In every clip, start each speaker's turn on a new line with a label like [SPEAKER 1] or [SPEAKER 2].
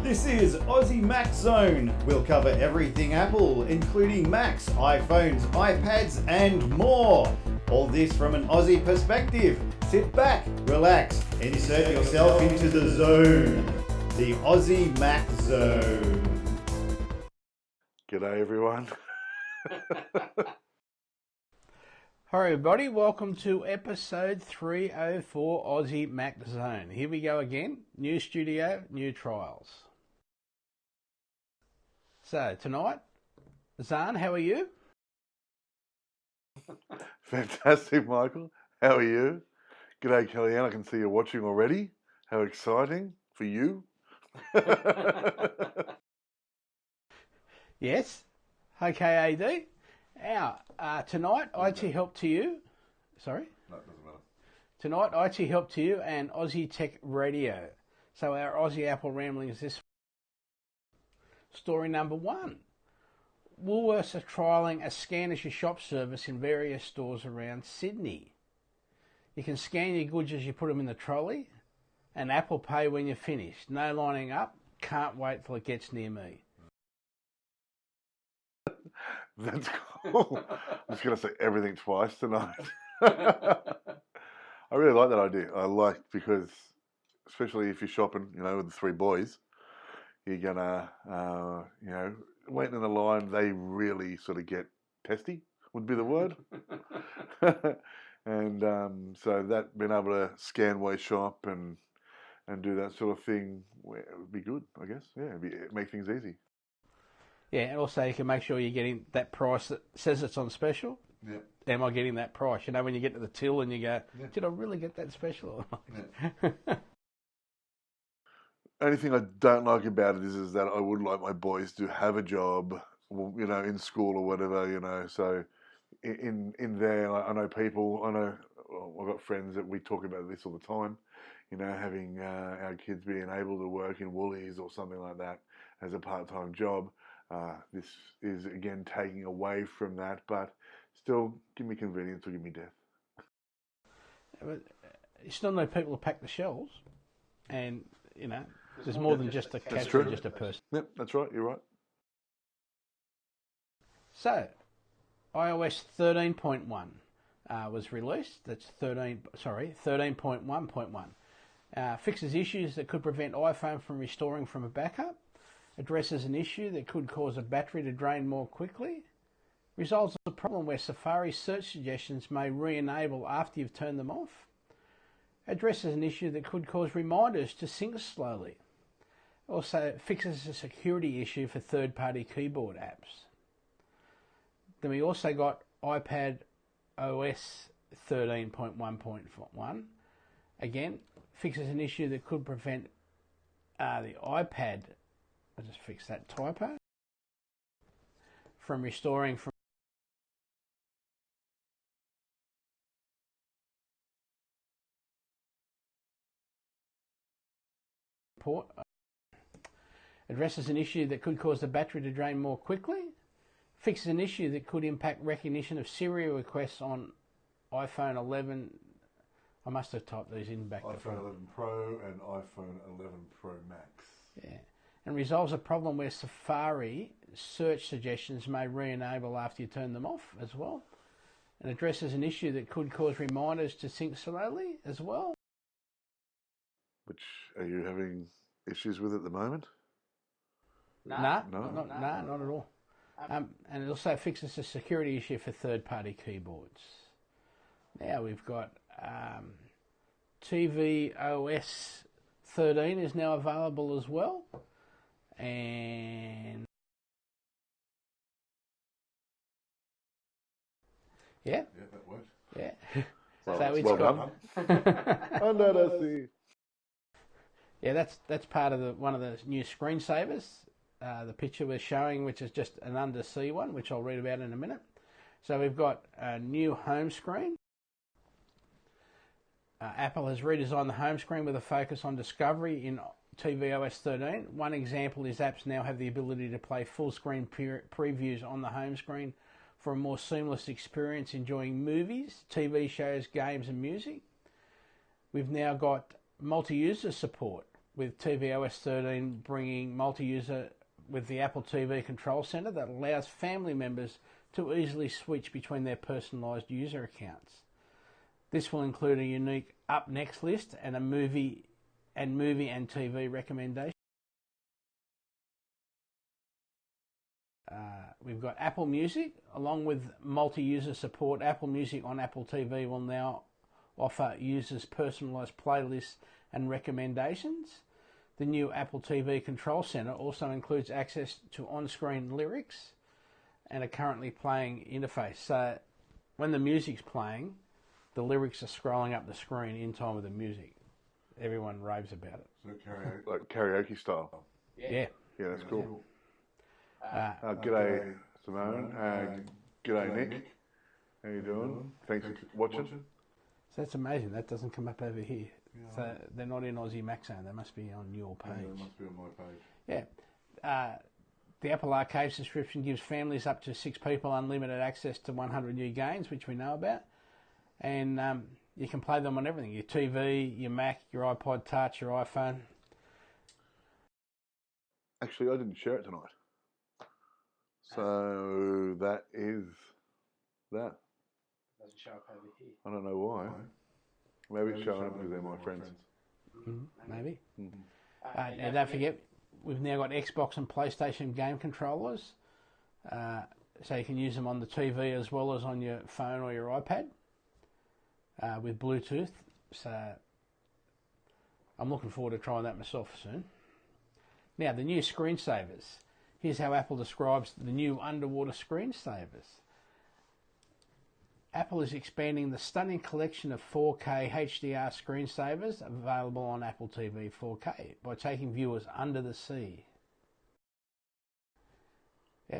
[SPEAKER 1] This is Aussie Mac Zone. We'll cover everything Apple, including Macs, iPhones, iPads, and more. All this from an Aussie perspective. Sit back, relax, and insert yourself into the zone. The Aussie Mac Zone.
[SPEAKER 2] G'day everyone.
[SPEAKER 3] Hi everybody, welcome to episode 304 Aussie Mac Zone. Here we go again, new studio, new trials. So tonight, Zarn, how are you?
[SPEAKER 2] Fantastic, Michael. How are you? G'day, Kellyanne. I can see you're watching already. How exciting for you.
[SPEAKER 3] Yes. Okay, AD. Now, tonight, IT Help to You. Sorry?
[SPEAKER 2] No, it doesn't matter.
[SPEAKER 3] Tonight, IT Help to You and Aussie Tech Radio. So our Aussie Apple ramblings this story number 1. Woolworths are trialling a scan as you shop service in various stores around Sydney. You can scan your goods as you put them in the trolley, and Apple Pay when you're finished. No lining up. Can't wait till it gets near me.
[SPEAKER 2] That's cool. I'm just going to say everything twice tonight. I really like that idea. I like because, especially if you're shopping, with the 3 boys, you're going to, waiting in the line, they really sort of get testy, would be the word. And so that being able to scan while you shop and do that sort of thing, it would be good, I guess. Yeah, it'd make things easy.
[SPEAKER 3] Yeah, and also you can make sure you're getting that price that says it's on special.
[SPEAKER 2] Yeah.
[SPEAKER 3] Am I getting that price? When you get to the till and you go, did I really get that special?
[SPEAKER 2] Yeah. Only thing I don't like about it is that I would like my boys to have a job, in school or whatever, So in there, I know people, I've got friends that we talk about this all the time, having our kids being able to work in Woolies or something like that as a part-time job. This is, again, taking away from that, but still, give me convenience or give me death.
[SPEAKER 3] But you still need people to pack the shelves, and, there's more than just a cashier, just a person.
[SPEAKER 2] Yep, that's right, you're right.
[SPEAKER 3] So, iOS 13.1 was released. That's 13.1.1. Fixes issues that could prevent iPhone from restoring from a backup. Addresses an issue that could cause a battery to drain more quickly. Resolves a problem where Safari search suggestions may re-enable after you've turned them off. Addresses an issue that could cause reminders to sync slowly. Also fixes a security issue for third-party keyboard apps. Then we also got iPad OS 13.1.1. Again, fixes an issue that could prevent the iPad, I'll just fix that typo, from restoring from port. Addresses an issue that could cause the battery to drain more quickly. Fixes an issue that could impact recognition of serial requests on iPhone 11. I must have typed these in back to front.
[SPEAKER 2] iPhone 11 Pro and iPhone 11 Pro Max.
[SPEAKER 3] Yeah. And resolves a problem where Safari search suggestions may re-enable after you turn them off as well. And addresses an issue that could cause reminders to sync slowly as well.
[SPEAKER 2] Which, are you having issues with at the moment?
[SPEAKER 3] No, not at all. And it also fixes a security issue for third-party keyboards. Now we've got tvOS 13 is now available as well. And yeah,
[SPEAKER 2] that worked.
[SPEAKER 3] Yeah.
[SPEAKER 2] Well,
[SPEAKER 3] So it's
[SPEAKER 2] well
[SPEAKER 3] got
[SPEAKER 2] done. Under the sea.
[SPEAKER 3] Yeah, that's part of one of the new screensavers. The picture we're showing, which is just an undersea one, which I'll read about in a minute. So we've got a new home screen. Apple has redesigned the home screen with a focus on discovery in tvOS 13. One example is apps now have the ability to play full screen previews on the home screen for a more seamless experience enjoying movies, TV shows, games and music. We've now got multi-user support with tvOS 13 bringing multi-user with the Apple TV Control Center that allows family members to easily switch between their personalised user accounts. This will include a unique Up Next list and a movie and TV recommendation. We've got Apple Music. Along with multi-user support, Apple Music on Apple TV will now offer users personalised playlists and recommendations. The new Apple TV Control Center also includes access to on-screen lyrics and a currently playing interface. So when the music's playing, the lyrics are scrolling up the screen in time with the music. Everyone raves about it.
[SPEAKER 2] So like karaoke style.
[SPEAKER 3] Yeah.
[SPEAKER 2] Yeah, that's cool. G'day, Simone. G'day, Nick. How you doing? Thanks for watching.
[SPEAKER 3] So that's amazing. That doesn't come up over here. Yeah. So they're not in Aussie Mac Zone. They must be on your page.
[SPEAKER 2] Yeah, they must be on my page.
[SPEAKER 3] Yeah. The Apple Arcade subscription gives families up to 6 people unlimited access to 100 new games, which we know about. And you can play them on everything. Your TV, your Mac, your iPod Touch, your iPhone.
[SPEAKER 2] Actually, I didn't share it tonight. So that is that.
[SPEAKER 3] Doesn't show up over here.
[SPEAKER 2] I don't know why. Maybe it's showing up because they're my friends.
[SPEAKER 3] Maybe. And don't forget, we've now got Xbox and PlayStation game controllers. So you can use them on the TV as well as on your phone or your iPad with Bluetooth. So I'm looking forward to trying that myself soon. Now, the new screensavers. Here's how Apple describes the new underwater screensavers. Apple is expanding the stunning collection of 4K HDR screensavers available on Apple TV 4K by taking viewers under the sea.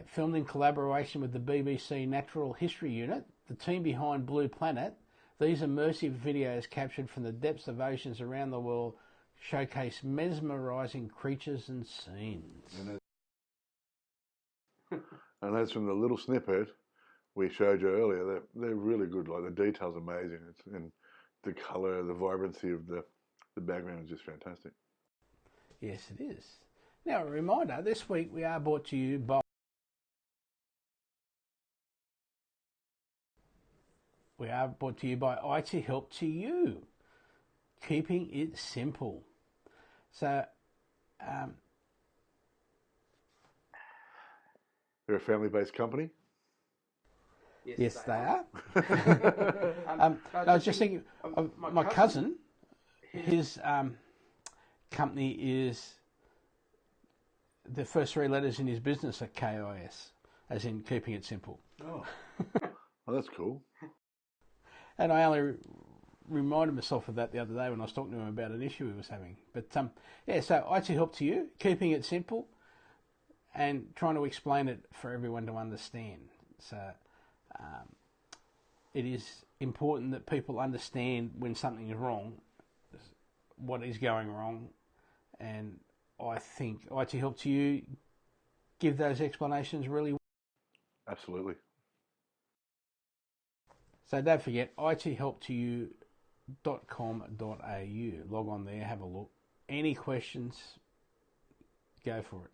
[SPEAKER 3] Filmed in collaboration with the BBC Natural History Unit, the team behind Blue Planet, these immersive videos captured from the depths of oceans around the world showcase mesmerising creatures and scenes.
[SPEAKER 2] And that's from the little snippet we showed you earlier. They're really good. Like, the detail's amazing. And the colour, the vibrancy of the background is just fantastic.
[SPEAKER 3] Yes, it is. Now, a reminder, this week we are brought to you by IT Help to You, keeping it simple. So,
[SPEAKER 2] they're a family-based company?
[SPEAKER 3] Yes, they are. I was just thinking, my cousin, his company is, the first 3 letters in his business are KIS, as in keeping it simple.
[SPEAKER 2] Oh, well, that's cool.
[SPEAKER 3] And I only reminded myself of that the other day when I was talking to him about an issue he was having. But so IT Help to You, keeping it simple and trying to explain it for everyone to understand. So it is important that people understand when something is wrong, what is going wrong, and I think IT Help to You give those explanations really well.
[SPEAKER 2] Absolutely.
[SPEAKER 3] So don't forget, ithelptoyou.com.au. Log on there, have a look. Any questions, go for it.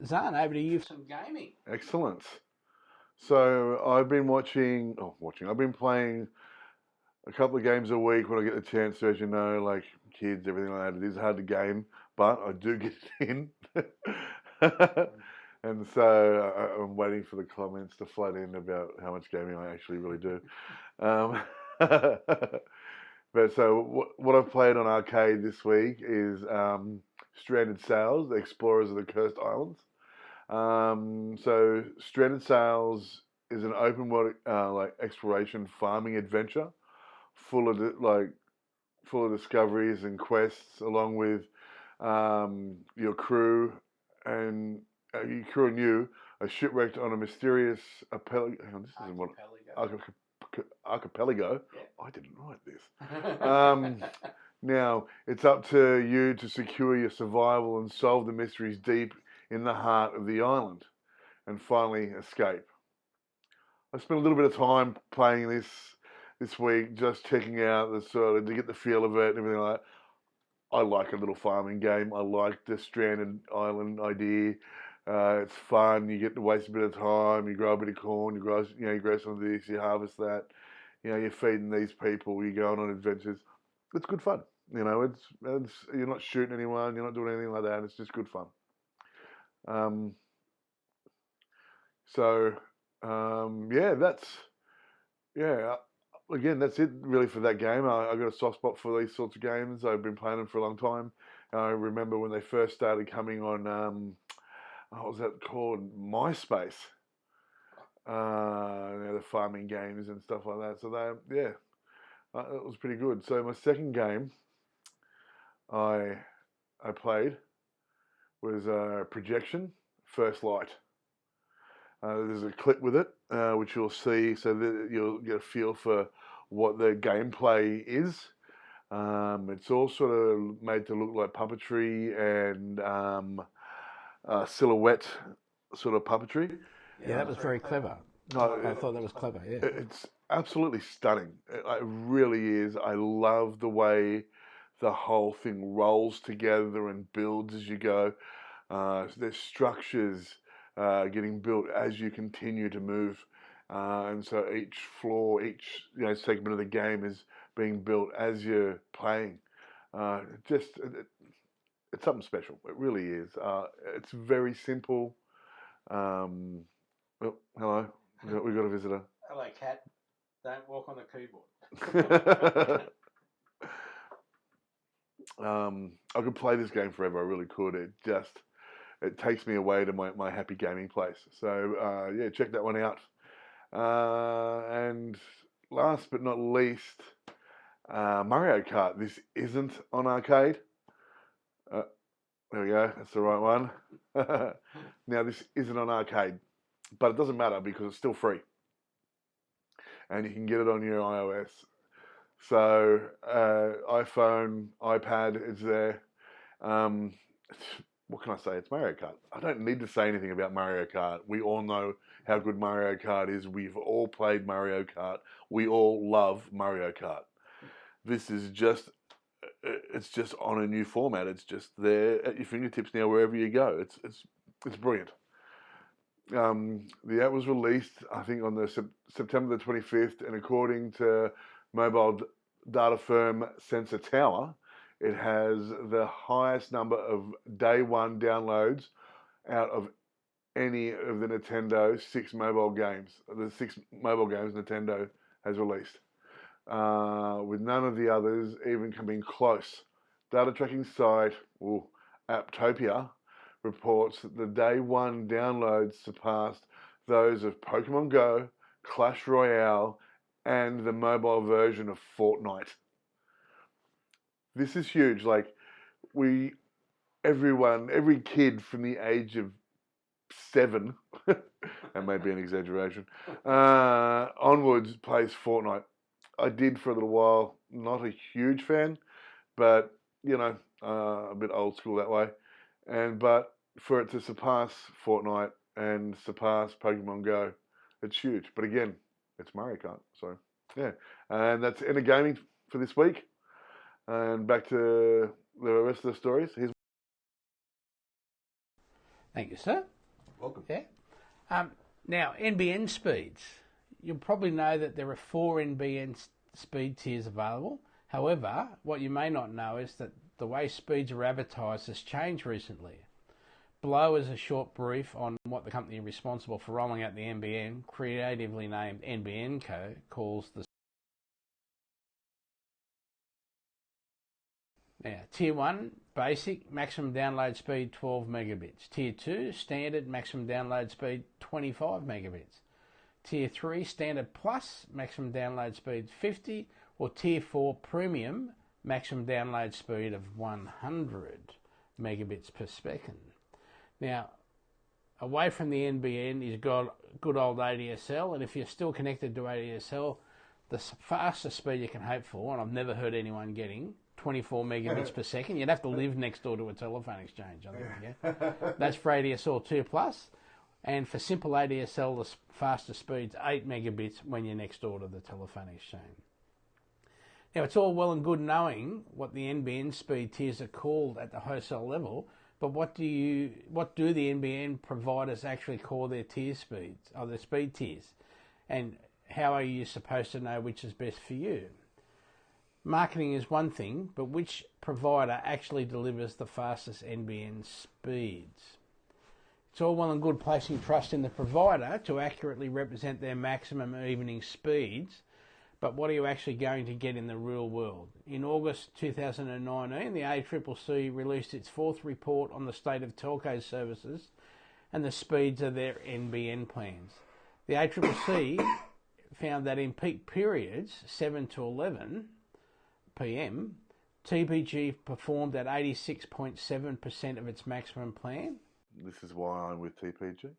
[SPEAKER 3] Zarn, over to you for some gaming.
[SPEAKER 2] Excellent. So I've been I've been playing a couple of games a week when I get the chance to, as you know, like kids, everything like that. It is hard to game, but I do get it in. And so I'm waiting for the comments to flood in about how much gaming I actually really do. But so what I've played on arcade this week is Stranded Sails, the Explorers of the Cursed Islands. So Stranded Sails is an open world like exploration farming adventure, full of discoveries and quests, along with your crew and you are shipwrecked on a mysterious archipelago. Yeah. I didn't write this. Now, it's up to you to secure your survival and solve the mysteries deep in the heart of the island and finally escape. I spent a little bit of time playing this week, just checking out the sort of, to get the feel of it and everything like that. I like a little farming game. I like the stranded island idea. It's fun. You get to waste a bit of time. You grow a bit of corn. You grow some of this. You harvest that. You're feeding these people. You're going on adventures. It's good fun. It's you're not shooting anyone. You're not doing anything like that. It's just good fun. Um, so that's yeah. Again, that's it really for that game. I got a soft spot for these sorts of games. I've been playing them for a long time. I remember when they first started coming on. What was that called? MySpace. The farming games and stuff like that. So it was pretty good. So my second game I played was Projection First Light. There's a clip with it, which you'll see, so that you'll get a feel for what the gameplay is. It's all sort of made to look like puppetry and silhouette sort of puppetry.
[SPEAKER 3] Yeah, that was very clever. I thought that was clever, yeah.
[SPEAKER 2] It's absolutely stunning. It really is. I love the way the whole thing rolls together and builds as you go. There's structures getting built as you continue to move. And so each floor, each segment of the game is being built as you're playing. It's something special. It really is. It's very simple. Oh, hello. We've got a visitor.
[SPEAKER 3] Hello, cat. Don't walk on the keyboard.
[SPEAKER 2] I could play this game forever. I really could. It takes me away to my happy gaming place. So check that one out. And last but not least, Mario Kart. This isn't on arcade. There we go. That's the right one. Now this isn't on arcade, but it doesn't matter because it's still free, and you can get it on your iOS. So iPhone, iPad, it's there. What can I say? It's Mario Kart. I don't need to say anything about Mario Kart. We all know how good Mario Kart is. We've all played Mario Kart. We all love Mario Kart. This is it's just on a new format. It's just there at your fingertips now wherever you go. It's brilliant. The app was released, I think, on the September the 25th, and according to mobile data firm Sensor Tower, it has the highest number of day one downloads out of any of the Nintendo 6 mobile games. The 6 mobile games Nintendo has released, with none of the others even coming close. Data tracking site Apptopia reports that the day one downloads surpassed those of Pokemon Go, Clash Royale, and the mobile version of Fortnite. This is huge. Like, every kid from the age of 7, that may be an exaggeration, onwards plays Fortnite. I did for a little while. Not a huge fan, but a bit old school that way. But for it to surpass Fortnite and surpass Pokemon Go, it's huge. But again, it's Mario Kart. So yeah, and that's Inner Gaming for this week. And back to the rest of the stories.
[SPEAKER 3] Thank you, sir.
[SPEAKER 1] Welcome.
[SPEAKER 3] Yeah. Now, NBN speeds. You'll probably know that there are 4 NBN speed tiers available. However, what you may not know is that the way speeds are advertised has changed recently. Below is a short brief on what the company responsible for rolling out the NBN, creatively named NBN Co, calls the Tier 1, basic, maximum download speed 12 megabits. Tier 2, standard, maximum download speed 25 megabits. Tier 3, standard plus, maximum download speed 50. Or Tier 4, premium, maximum download speed of 100 megabits per second. Now, away from the NBN is good old ADSL, and if you're still connected to ADSL, the fastest speed you can hope for, and I've never heard anyone getting, 24 megabits per second. You'd have to live next door to a telephone exchange, I think. Yeah? That's for ADSL 2+. And for simple ADSL, the fastest speed's 8 megabits when you're next door to the telephone exchange. Now, it's all well and good knowing what the NBN speed tiers are called at the wholesale level, but what do the NBN providers actually call their tier speeds, or their speed tiers? And how are you supposed to know which is best for you? Marketing is one thing, but which provider actually delivers the fastest NBN speeds? It's all well and good placing trust in the provider to accurately represent their maximum evening speeds, but what are you actually going to get in the real world? In August 2019, the ACCC released its fourth report on the state of telco services and the speeds of their NBN plans. The ACCC found that in peak periods, 7 to 11 p.m, TPG performed at 86.7% of its maximum plan.
[SPEAKER 2] This is why I'm with TPG.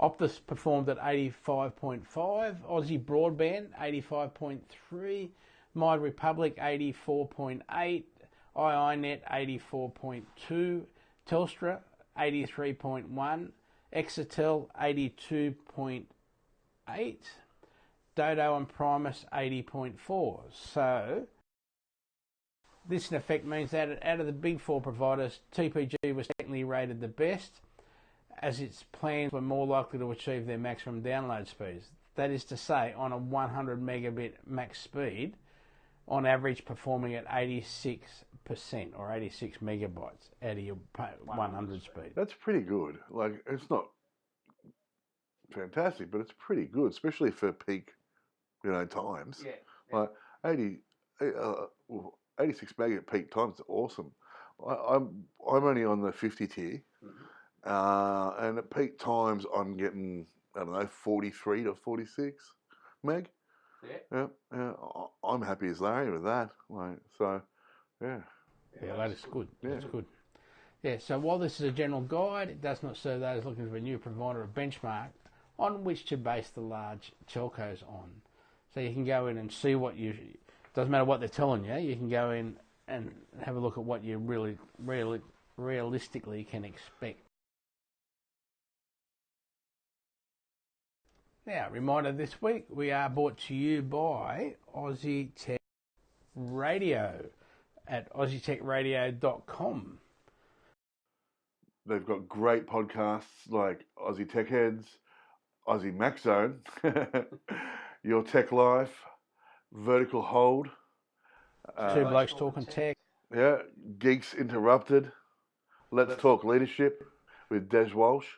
[SPEAKER 3] Optus performed at 85.5, Aussie Broadband 85.3, My Republic 84.8, iiNet 84.2, Telstra 83.1, Exetel 82.8, Dodo and Primus 80.4. So this in effect means that out of the big four providers, TPG was technically rated the best, as its plans were more likely to achieve their maximum download speeds. That is to say, on a 100 megabit max speed, on average performing at 86% or 86 megabytes out of your 100 speed.
[SPEAKER 2] That's pretty good. Like, it's not fantastic, but it's pretty good, especially for peak, times.
[SPEAKER 1] Yeah.
[SPEAKER 2] Like 86 meg at peak times is awesome. I'm only on the 50 tier. And at peak times, I'm getting, 43 to 46 meg. Yeah. I'm happy as Larry with that. Yeah,
[SPEAKER 3] that is good.
[SPEAKER 2] Yeah.
[SPEAKER 3] That's good. Yeah, so while this is a general guide, it does not serve those looking for a new provider a benchmark on which to base the large telcos on. So you can go in and see doesn't matter what they're telling you, you can go in and have a look at what you really realistically can expect. Now, reminder this week, we are brought to you by Aussie Tech Radio at aussietechradio.com.
[SPEAKER 2] They've got great podcasts like Aussie Tech Heads, Aussie Mac Zone, Your Tech Life, Vertical Hold.
[SPEAKER 3] Two Blokes Talking Tech.
[SPEAKER 2] Yeah, Geeks Interrupted, Let's Talk Leadership with Des Walsh,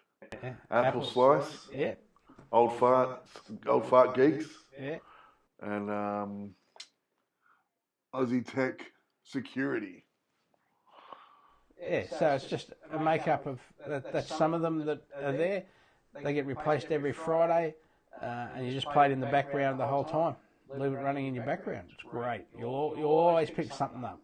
[SPEAKER 2] Apple Slice.
[SPEAKER 3] Yeah.
[SPEAKER 2] Old fart geeks.
[SPEAKER 3] Yeah.
[SPEAKER 2] And Aussie Tech Security.
[SPEAKER 3] Yeah, so it's just a make-up of that's some of them that are there. They get replaced every Friday, and you just play it in the background the whole time. Leave it running in your background. It's great. You'll always pick something up.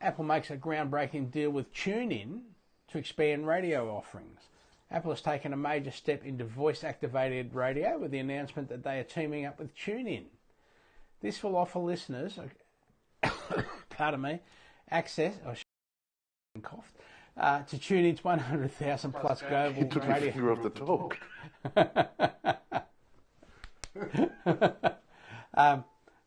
[SPEAKER 3] Apple makes a groundbreaking deal with TuneIn to expand radio offerings. Apple has taken a major step into voice-activated radio with the announcement that they are teaming up with TuneIn. This will offer listeners, access to TuneIn's 100,000 plus global
[SPEAKER 2] You took your
[SPEAKER 3] radio.
[SPEAKER 2] finger off the talk.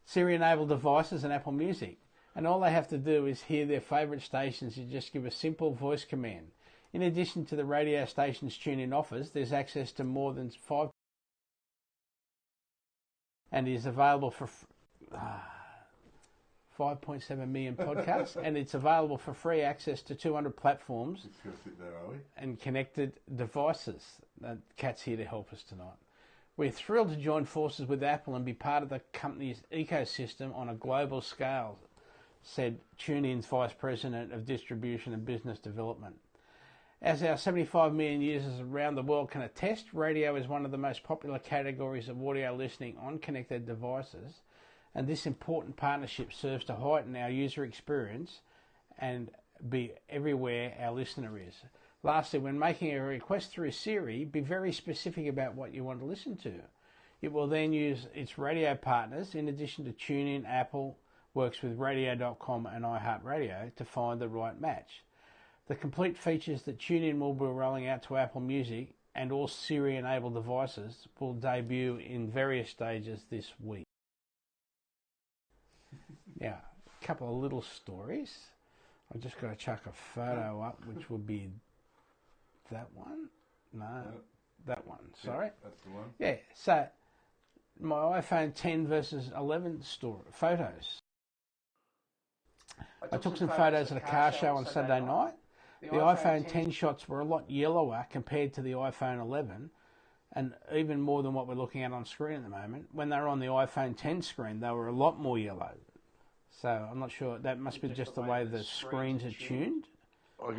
[SPEAKER 3] Siri-enabled devices and Apple Music. And all they have to do is hear their favourite stations and just give a simple voice command. In addition to the radio stations TuneIn offers, there's access to more than 5 and is available for 5.7 million podcasts, and it's available for free access to 200 platforms and connected devices. Kat's here to help us tonight. We're thrilled to join forces with Apple and be part of the company's ecosystem on a global scale, said TuneIn's Vice President of Distribution and Business Development. As our 75 million users around the world can attest, radio is one of the most popular categories of audio listening on connected devices, and this important partnership serves to heighten our user experience and be everywhere our listener is. Lastly, when making a request through Siri, be very specific about what you want to listen to. It will then use its radio partners, in addition to TuneIn, Apple, works with radio.com and iHeartRadio to find the right match. The complete features that TuneIn will be rolling out to Apple Music and all Siri-enabled devices will debut in various stages this week. Now, a couple of little stories. I've just got to chuck a photo up, which will be that one. No, that one. Sorry.
[SPEAKER 2] That's the one.
[SPEAKER 3] Yeah, so my iPhone 10 versus 11 photos. I took some photos at a car show on Saturday night. The iPhone 10 shots were a lot yellower compared to the iPhone 11, and even more than what we're looking at on screen at the moment. When they were on the iPhone 10 screen, they were a lot more yellow. So I'm not sure. That must be just the way the screens are tuned.
[SPEAKER 2] You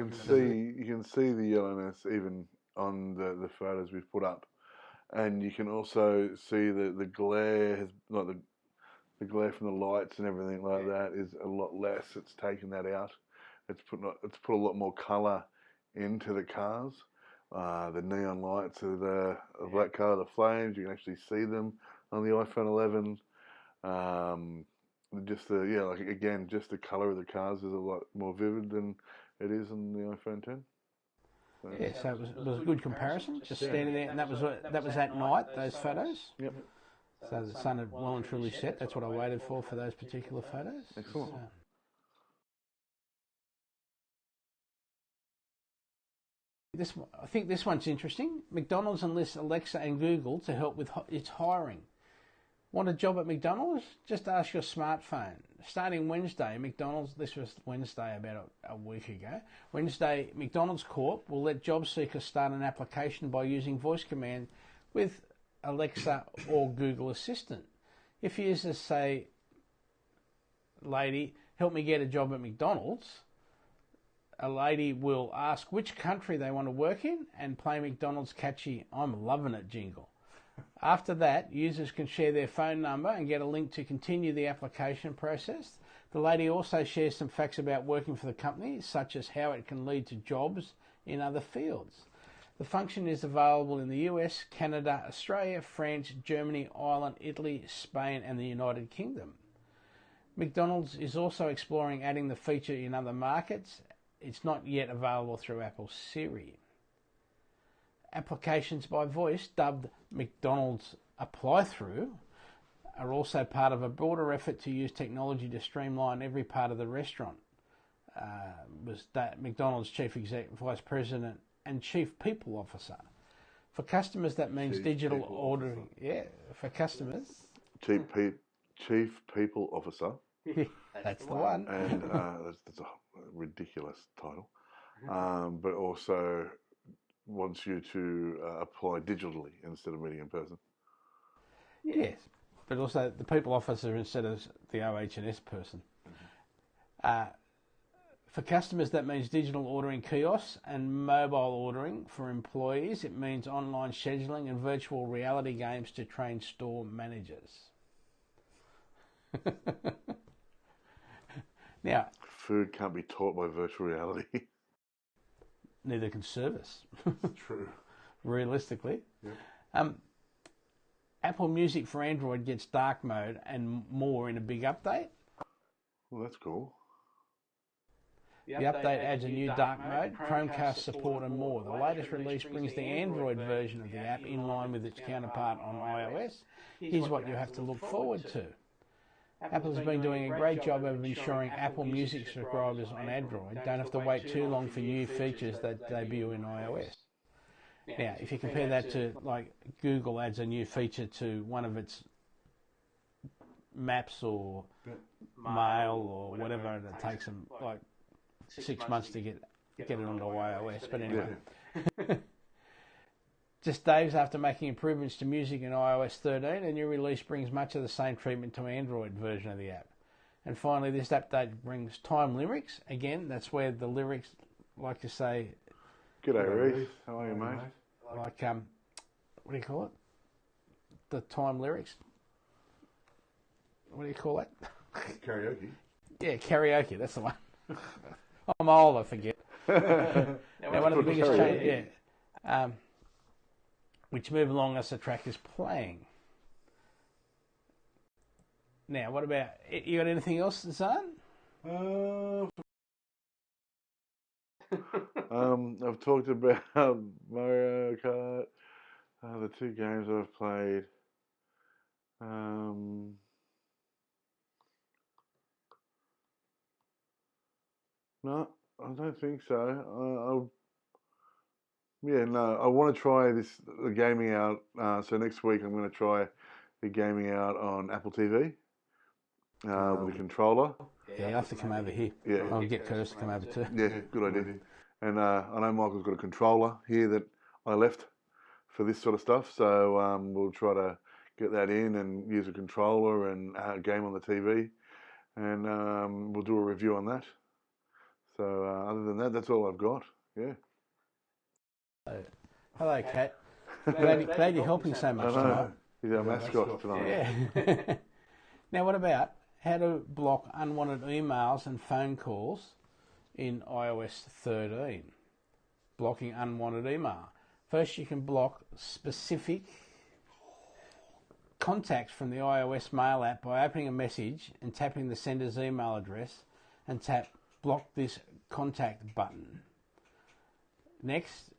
[SPEAKER 2] can see the yellowness even on the photos we've put up, and you can also see the glare has like the glare from the lights and everything like that is a lot less. It's taken that out. It's put a lot more colour into the cars. The neon lights of the black car, the flames, you can actually see them on the iPhone 11. Just the colour of the cars is a lot more vivid than it is on the iPhone 10. So,
[SPEAKER 3] yeah, so it was a good comparison. Just standing there, and that was at night. Those photos.
[SPEAKER 2] Yep.
[SPEAKER 3] So the sun had well and truly set. That's what I waited for those particular photos.
[SPEAKER 2] Excellent.
[SPEAKER 3] I think this one's interesting. McDonald's enlists Alexa and Google to help with its hiring. Want a job at McDonald's? Just ask your smartphone. Starting Wednesday, McDonald's, this was Wednesday about a week ago, Wednesday, McDonald's Corp will let job seekers start an application by using voice command with Alexa or Google Assistant. If users say, lady, help me get a job at McDonald's, a lady will ask which country they want to work in and play McDonald's catchy "I'm loving it" jingle. After that, users can share their phone number and get a link to continue the application process. The lady also shares some facts about working for the company, such as how it can lead to jobs in other fields. The function is available in the US, Canada, Australia, France, Germany, Ireland, Italy, Spain, and the United Kingdom. McDonald's is also exploring adding the feature in other markets. It's not yet available through Apple Siri. Applications by voice, dubbed McDonald's Apply-Through, are also part of a broader effort to use technology to streamline every part of the restaurant. Was that McDonald's Chief Vice President and Chief People Officer. For customers, that means digital ordering. Yeah, for customers.
[SPEAKER 2] Chief People Officer.
[SPEAKER 3] That's the one.
[SPEAKER 2] And that's a ridiculous title. But also wants you to apply digitally instead of meeting in person.
[SPEAKER 3] Yes, but also the people officer instead of the OH&S person. For customers, that means digital ordering kiosks and mobile ordering. For employees, it means online scheduling and virtual reality games to train store managers. Now,
[SPEAKER 2] food can't be taught by virtual reality.
[SPEAKER 3] Neither can service.
[SPEAKER 2] True.
[SPEAKER 3] Realistically.
[SPEAKER 2] Yep.
[SPEAKER 3] Apple Music for Android gets dark mode and more in a big update.
[SPEAKER 2] Well, that's cool.
[SPEAKER 3] The update adds a new dark mode, Chromecast support and more. The latest release brings the Android version of the app in line with its counterpart on iOS. Here's what you have to look forward to. Apple has been doing a great job of ensuring Apple Music subscribers on Android don't have to wait too long for new features that debut in iOS. Now, if you compare that to, like, Google adds a new feature to one of its maps or mail or whatever, and it takes them, like, 6 months to get it onto iOS. But anyway. Yeah. Just days after making improvements to music in iOS 13, a new release brings much of the same treatment to Android version of the app. And finally, this update brings time lyrics. Again, that's where the lyrics, like to say...
[SPEAKER 2] G'day, Reese. How are you, mate?
[SPEAKER 3] Like, what do you call it? The time lyrics. What do you call that?
[SPEAKER 2] Karaoke.
[SPEAKER 3] Yeah, karaoke, that's the one. I'm old, I forget. Now, one of the biggest changes... Yeah. Which move along as the track is playing. Now, what about... You got anything else, Zarn?
[SPEAKER 2] I've talked about Mario Kart, the 2 games I've played. No, I don't think so. I want to try the gaming out. So next week I'm going to try the gaming out on Apple TV with a controller.
[SPEAKER 3] Yeah, you'll have to come over here.
[SPEAKER 2] Yeah.
[SPEAKER 3] I'll get Kerr to come over too.
[SPEAKER 2] Yeah, good idea. And I know Michael's got a controller here that I left for this sort of stuff. So we'll try to get that in and use a controller and a game on the TV. And we'll do a review on that. So other than that, that's all I've got. Yeah.
[SPEAKER 3] Hello, Kat. Glad you're helping so much tonight.
[SPEAKER 2] He's our mascot tonight.
[SPEAKER 3] Yeah. Now, what about how to block unwanted emails and phone calls in iOS 13? Blocking unwanted email. First, you can block specific contacts from the iOS mail app by opening a message and tapping the sender's email address and tap block this contact button. Next,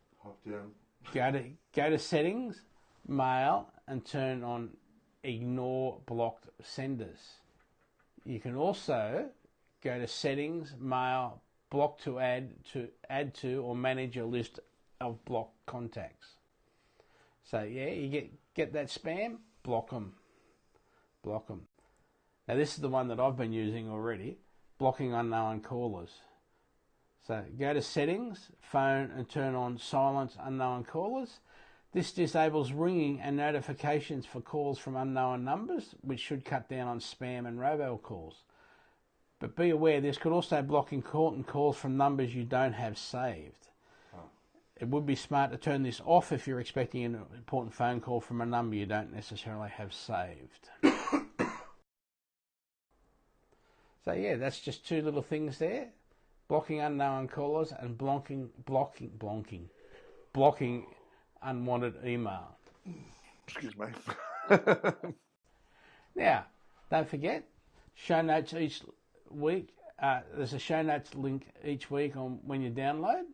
[SPEAKER 3] go to settings, mail, and turn on ignore blocked senders. You can also go to settings, mail, block to add to or manage your list of blocked contacts. So yeah, you get that spam, block them. Now this is the one that I've been using already, blocking unknown callers. So go to settings, phone, and turn on silence unknown callers. This disables ringing and notifications for calls from unknown numbers, which should cut down on spam and robocalls. But be aware, this could also block important calls from numbers you don't have saved. It would be smart to turn this off if you're expecting an important phone call from a number you don't necessarily have saved. So yeah, that's just 2 little things there. Blocking unknown callers and blocking unwanted email.
[SPEAKER 2] Excuse me.
[SPEAKER 3] Now, don't forget, show notes each week. There's a show notes link each week on when you download.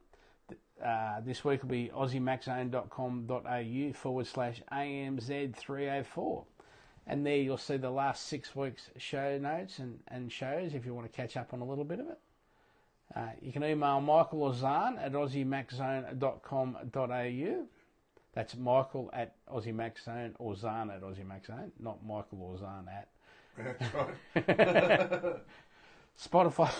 [SPEAKER 3] This week will be aussiemaxzone.com.au/AMZ304. And there you'll see the last 6 weeks' show notes and shows if you want to catch up on a little bit of it. You can email Michael or Zarn at aussiemaxzone.com.au. That's Michael at aussiemaxzone or Zarn at aussiemaxzone, not Michael or Zarn at.
[SPEAKER 2] That's right.
[SPEAKER 3] Spotify.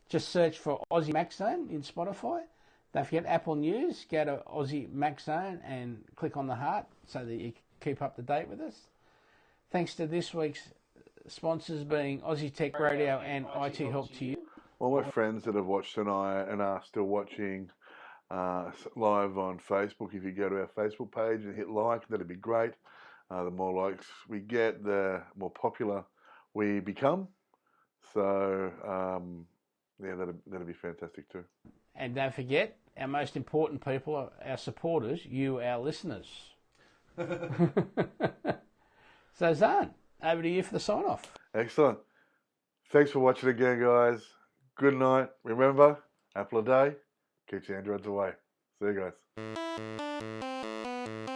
[SPEAKER 3] Just search for Aussie Max Zone in Spotify. Don't forget Apple News. Go to Aussie Max Zone and click on the heart so that you keep up to date with us. Thanks to this week's sponsors being Aussie Tech Radio and IT Help to You.
[SPEAKER 2] All my friends that have watched tonight and are still watching live on Facebook, if you go to our Facebook page and hit like, that'd be great. The more likes we get, the more popular we become. So, yeah, that'd be fantastic too.
[SPEAKER 3] And don't forget, our most important people are our supporters, you, our listeners. So, Zarn, over to you for the sign-off.
[SPEAKER 2] Excellent. Thanks for watching again, guys. Good night. Remember, apple a day keeps the androids away. See you guys.